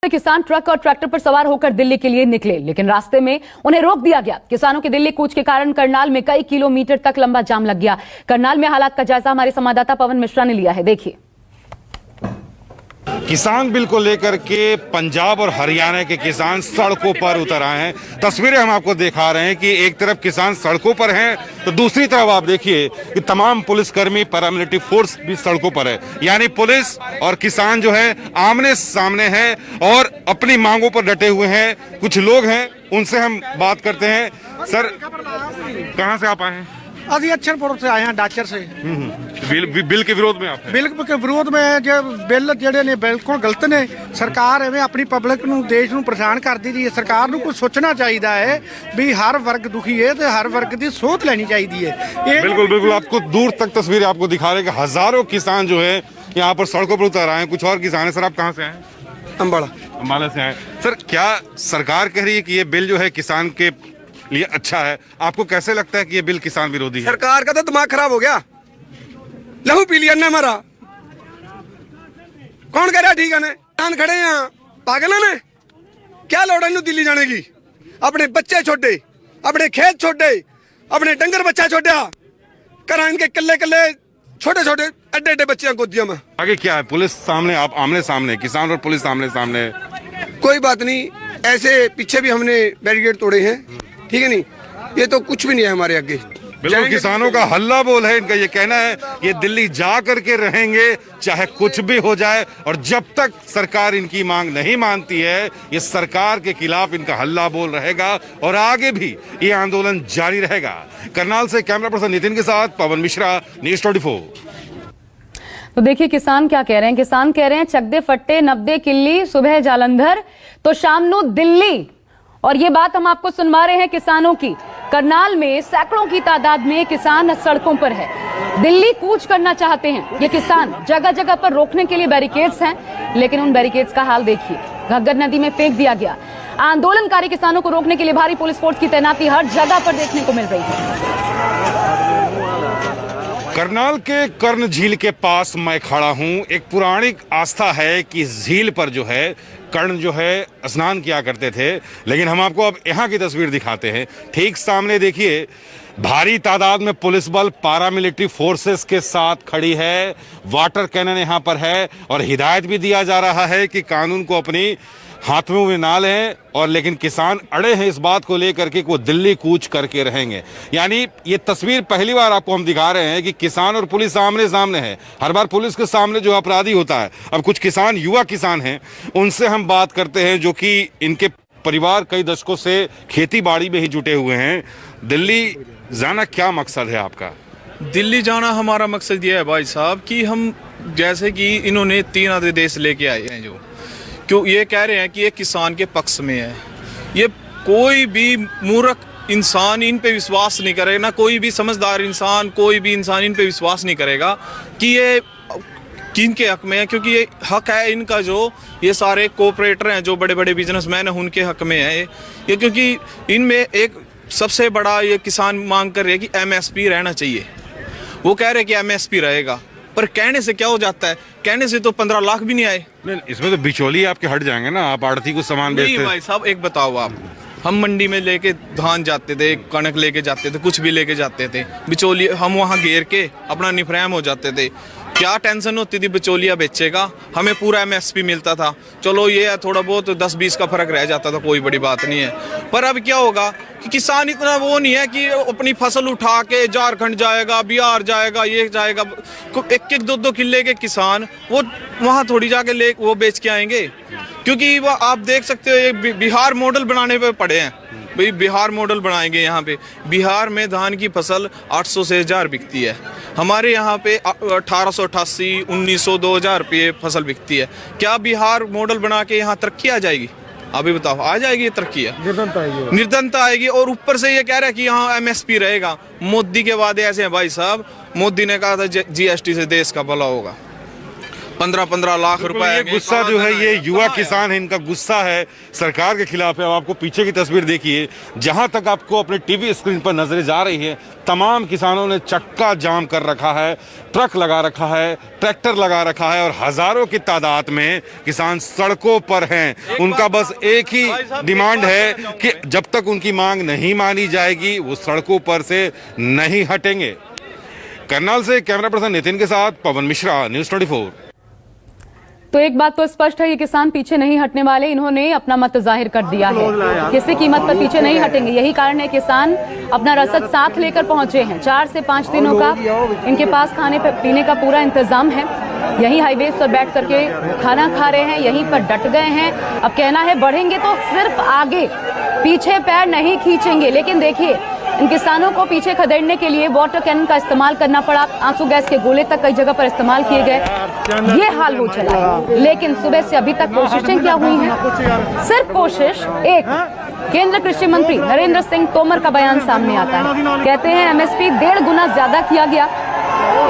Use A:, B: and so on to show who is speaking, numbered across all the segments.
A: किसान ट्रक और ट्रैक्टर पर सवार होकर दिल्ली के लिए निकले, लेकिन रास्ते में उन्हें रोक दिया गया। किसानों के दिल्ली कूच के कारण करनाल में कई किलोमीटर तक लंबा जाम लग गया। करनाल में हालात का जायजा हमारे संवाददाता पवन मिश्रा ने लिया है, देखिए।
B: किसान बिल को लेकर के पंजाब और हरियाणा के किसान सड़कों पर उतर आए हैं। तस्वीरें हम आपको दिखा रहे हैं कि एक तरफ किसान सड़कों पर हैं, तो दूसरी तरफ आप देखिए कि तमाम पुलिसकर्मी, पैरामिलिट्री फोर्स भी सड़कों पर है। यानी पुलिस और किसान जो है आमने सामने है और अपनी मांगों पर डटे हुए हैं। कुछ लोग हैं, उनसे हम बात करते हैं। सर, कहाँ से आप आए हैं?
C: अभी अच्छरपुर से आए हैं, डाचर से।
B: बिल के विरोध में आप हैं?
C: बिल के विरोध में जो बिल ਜਿਹੜੇ ਨੇ ਬਿਲਕੁਲ ਗਲਤ ਨੇ। ਸਰਕਾਰ ਐਵੇਂ ਆਪਣੀ ਪਬਲਿਕ ਨੂੰ, ਦੇਸ਼ ਨੂੰ ਪਰੇਸ਼ਾਨ ਕਰਦੀ ਜੀ। ਸਰਕਾਰ ਨੂੰ ਕੁਝ ਸੋਚਣਾ ਚਾਹੀਦਾ ਹੈ ਵੀ ਹਰ ਵਰਗ ਦੁਖੀ ਹੈ ਤੇ ਹਰ ਵਰਗ ਦੀ ਸੋਚ लेनी चाहिए है।
B: बिल्कुल बिल्कुल, आपको दूर तक तस्वीरें आपको दिखा रहे हैं कि हजारों किसान जो है यहाँ पर सड़कों पर उतर आए हैं। कुछ और किसान है। सर, आप कहाँ से आए? अम्बाला से आए। सर, क्या सरकार कह रही है कि ये बिल जो है किसान के लिए अच्छा है? आपको कैसे लगता है कि ये बिल किसान विरोधी है?
D: सरकार का तो दिमाग खराब हो गया, लहू पी लिया ने हमारा। कौन कह रहा ठीक है? किसान खड़े हैं, पागल ने। क्या लोड़ है दिल्ली जाने की? अपने बच्चे छोटे, अपने खेत छोटे, अपने डंगर बच्चा छोटा करा, इनके कल्ले कल्ले छोटे छोटे अड्डे अड्डे बच्चे गोदियों में।
B: आगे क्या है? पुलिस सामने, आप आमने सामने, किसान और पुलिस आमने सामने।
D: कोई बात नहीं, ऐसे पीछे भी हमने बैरिकेड तोड़े हैं, ठीक है नहीं? ये तो कुछ भी नहीं है हमारे आगे।
B: बिल्कुल, किसानों का हल्ला बोल है। इनका ये कहना है ये दिल्ली जा करके रहेंगे चाहे कुछ भी हो जाए, और जब तक सरकार इनकी मांग नहीं मानती है ये सरकार के खिलाफ इनका हल्ला बोल रहेगा और आगे भी ये आंदोलन जारी रहेगा। करनाल से कैमरा पर्सन नितिन के साथ पवन मिश्रा, न्यूज़ 24।
A: तो देखिए किसान क्या कह रहे हैं। किसान कह रहे हैं चकदे फट्टे नब्दे किल्ली, सुबह जालंधर तो शाम नु दिल्ली। और ये बात हम आपको सुनवा रहे हैं किसानों की। करनाल में सैकड़ों की तादाद में किसान सड़कों पर है, दिल्ली कूच करना चाहते हैं ये किसान। जगह जगह पर रोकने के लिए बैरिकेड्स हैं, लेकिन उन बैरिकेड्स का हाल देखिए, घग्गर नदी में फेंक दिया गया। आंदोलनकारी किसानों को रोकने के लिए भारी पुलिस फोर्स की तैनाती हर जगह पर देखने को मिल रही है।
B: करनाल के कर्ण झील के पास मैं खड़ा हूं। एक पौराणिक आस्था है कि झील पर जो है कर्ण जो है स्नान किया करते थे, लेकिन हम आपको अब यहाँ की तस्वीर दिखाते हैं। ठीक सामने देखिए, भारी तादाद में पुलिस बल पैरामिलिट्री फोर्सेस के साथ खड़ी है, वाटर कैनन यहाँ पर है और हिदायत भी दिया जा रहा है कि कानून को अपनी हाथों में ना लें। और लेकिन किसान अड़े हैं इस बात को लेकर के वो दिल्ली कूच करके रहेंगे। यानी ये तस्वीर पहली बार आपको हम दिखा रहे हैं कि किसान और पुलिस आमने सामने है। हर बार पुलिस के सामने जो अपराधी होता है। अब कुछ किसान, युवा किसान हैं, उनसे हम बात करते हैं, जो कि इनके परिवार कई दशकों से खेती बाड़ी में ही जुटे हुए हैं। दिल्ली जाना क्या मकसद है आपका?
E: दिल्ली जाना हमारा मकसद ये है भाई साहब कि हम, जैसे कि इन्होंने 3 आदेश लेके आए हैं, जो क्यों ये कह रहे हैं कि ये किसान के पक्ष में है। ये कोई भी मूर्ख इंसान इन पे विश्वास नहीं करेगा, ना कोई भी समझदार इंसान, कोई भी इंसान इन पे विश्वास नहीं करेगा कि ये किनके हक में है, क्योंकि ये हक है इनका। जो ये सारे कोऑपरेटर हैं, जो बड़े बड़े बिजनेसमैन हैं, उनके हक में है ये, क्योंकि इनमें एक सबसे बड़ा ये किसान मांग कर रहे हैं कि MSP रहना चाहिए। वो कह रहे हैं कि MSP रहेगा, पर कहने से क्या हो जाता है? कहने से तो 15 लाख भी नहीं आए।
B: नहीं, इसमें तो बिचौली आपके हट जाएंगे ना, आप आड़ती को सामान बेचते।
E: नहीं भाई साहब, एक बताओ आप, हम मंडी में लेके धान जाते थे, कणक लेके जाते थे, कुछ भी लेके जाते थे, बिचौली हम वहाँ घेर के अपना निफरैम हो जाते थे। क्या टेंशन होती थी? बिचौलिया बेचेगा, हमें पूरा MSP मिलता था। चलो ये थोड़ा बहुत 10-20 का फर्क रह जाता था, कोई बड़ी बात नहीं है। पर अब क्या होगा कि किसान इतना वो नहीं है कि अपनी फसल उठा के झारखंड जाएगा, बिहार जाएगा, ये जाएगा। 1-2 किले के किसान वो वहाँ थोड़ी जाके ले वो बेच के आएंगे, क्योंकि वो आप देख सकते हो ये बिहार मॉडल बनाने पे पड़े हैं। भाई बिहार मॉडल बनाएंगे यहाँ पे। बिहार में धान की फसल 800 से 1000 बिकती है, हमारे यहाँ पे 1888, 1900, 2000 रुपये फसल बिकती है। क्या बिहार मॉडल बना के यहाँ तरक्की आ जाएगी? अभी बताओ, आ जाएगी? ये तरक्की है, निर्धनता आएगी। और ऊपर से ये कह रहा है कि यहाँ MSP रहेगा। मोदी के वादे ऐसे हैं भाई साहब। मोदी ने कहा था GST से देश का भला होगा, 15-15 लाख रुपए।
B: ये गुस्सा जो है ये युवा किसान है, इनका गुस्सा है सरकार के खिलाफ है। अब आपको पीछे की तस्वीर देखिए, जहां तक आपको अपने टीवी स्क्रीन पर नजरें जा रही है, तमाम किसानों ने चक्का जाम कर रखा है, ट्रक लगा रखा है, ट्रैक्टर लगा रखा है और हजारों की तादाद में किसान सड़कों पर हैं। उनका बस एक ही डिमांड है कि जब तक उनकी मांग नहीं मानी जाएगी वो सड़कों पर से नहीं हटेंगे। करनाल से कैमरा पर्सन नितिन के साथ पवन मिश्रा, न्यूज़ 24।
A: तो एक बात तो स्पष्ट है, ये किसान पीछे नहीं हटने वाले। इन्होंने अपना मत जाहिर कर दिया है, किसी कीमत पर पीछे नहीं हटेंगे। यही कारण है किसान अपना रसद साथ लेकर पहुंचे हैं। 4 से 5 दिनों का इनके पास खाने पीने का पूरा इंतजाम है। यही हाईवे पर बैठ करके खाना खा रहे हैं, यहीं पर डट गए हैं। अब कहना है बढ़ेंगे तो सिर्फ आगे, पीछे पैर नहीं खींचेंगे। लेकिन देखिए, इन किसानों को पीछे खदेड़ने के लिए वाटर कैनन का इस्तेमाल करना पड़ा। आंसू गैस के गोले तक कई जगह पर इस्तेमाल किए गए। ये हाल हो चला है। लेकिन सुबह से अभी तक कोशिशें क्या हुई हैं? सिर्फ कोशिश एक, केंद्र कृषि मंत्री नरेंद्र सिंह तोमर का बयान सामने आता है। कहते हैं एमएसपी 1.5 गुना ज्यादा किया गया,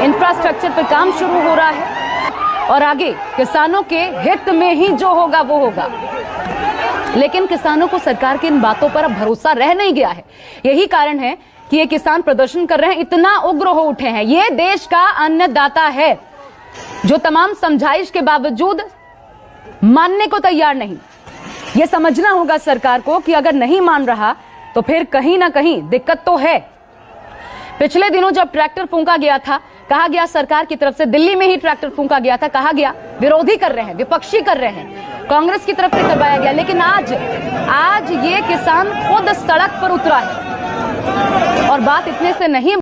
A: इंफ्रास्ट्रक्चर पर काम शुरू हो रहा है और आगे किसानों के हित में ही जो होगा वो होगा। लेकिन किसानों को सरकार की इन बातों पर अब भरोसा रह नहीं गया है। यही कारण है कि ये किसान प्रदर्शन कर रहे हैं, इतना उग्र हो उठे हैं। ये देश का अन्नदाता है जो तमाम समझाइश के बावजूद मानने को तैयार नहीं। ये समझना होगा सरकार को कि अगर नहीं मान रहा तो फिर कहीं ना कहीं दिक्कत तो है। पिछले दिनों जब ट्रैक्टर फूंका गया था, कहा गया सरकार की तरफ से, दिल्ली में ही ट्रैक्टर फूंका गया था, कहा गया विरोधी कर रहे हैं, विपक्षी कर रहे हैं, कांग्रेस की तरफ से करवाया गया। लेकिन आज ये किसान खुद सड़क पर उतरा है और बात इतने से नहीं